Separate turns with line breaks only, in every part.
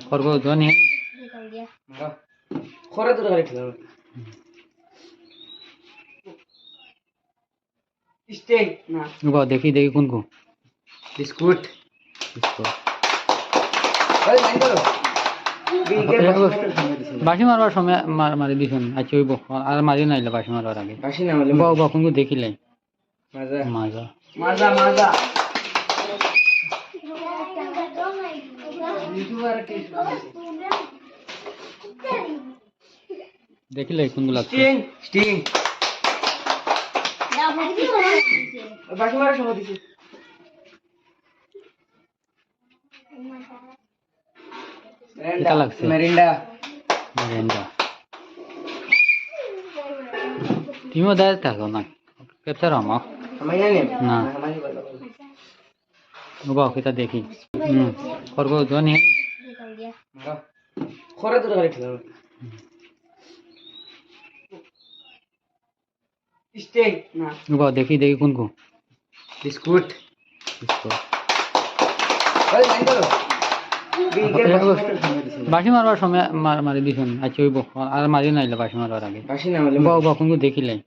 করবো তো নিয়ে
খরা দূরে গাড়ি খেলাম স্টেক না
দেখি দেখি কোন কোন
বিস্কুট ওই লাইন করো
বাসি মারবার সময় মারি দিছুন আচ্ছা ওই আর মারি নাইলে বাসি মারবার আগে
বাসি না হলে
কোন দেখিলাই
মাজা
মাজা
মাজা মাজা
দেখিলাই কোনগুলো
স্টিং স্টিং বাসি মারার সময় দিছি
এটা লাগছে
মেরিন্ডা
মেরেন্ডা তুমিও দাঁড়িয়ে থাকো না কেতে রমা
আমি জানি
না
আমি বলবো
এটা দেখি করবো তো নিয়ে
খরা দূরে গাড়ি খেলাম স্টেক না
দেখি দেখি কোন কোন
বিস্কুট ওই লাইন করো
বাসি মারবার সময় মারি দিছুন আচ্ছা ওই আর মারি নাইলে বাসি মারবার আগে
বাসি না হলে
কোন দেখিলাই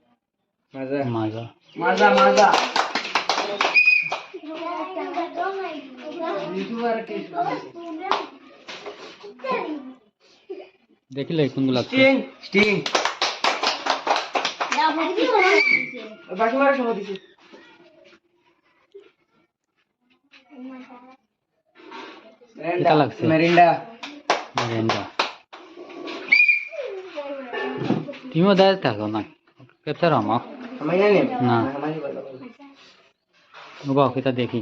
মাজা
মাজা
মাজা মাজা
দেখিলাই কোনগুলো
স্টিং স্টিং বাসি মারার সময় দিছি
এটা লাগছে
মেরিন্ডা
মেরেন্ডা তুমিও দাঁড়িয়ে থাকো না কেতে রমা
আমি জানি
না
আমি বলবো
এটা দেখি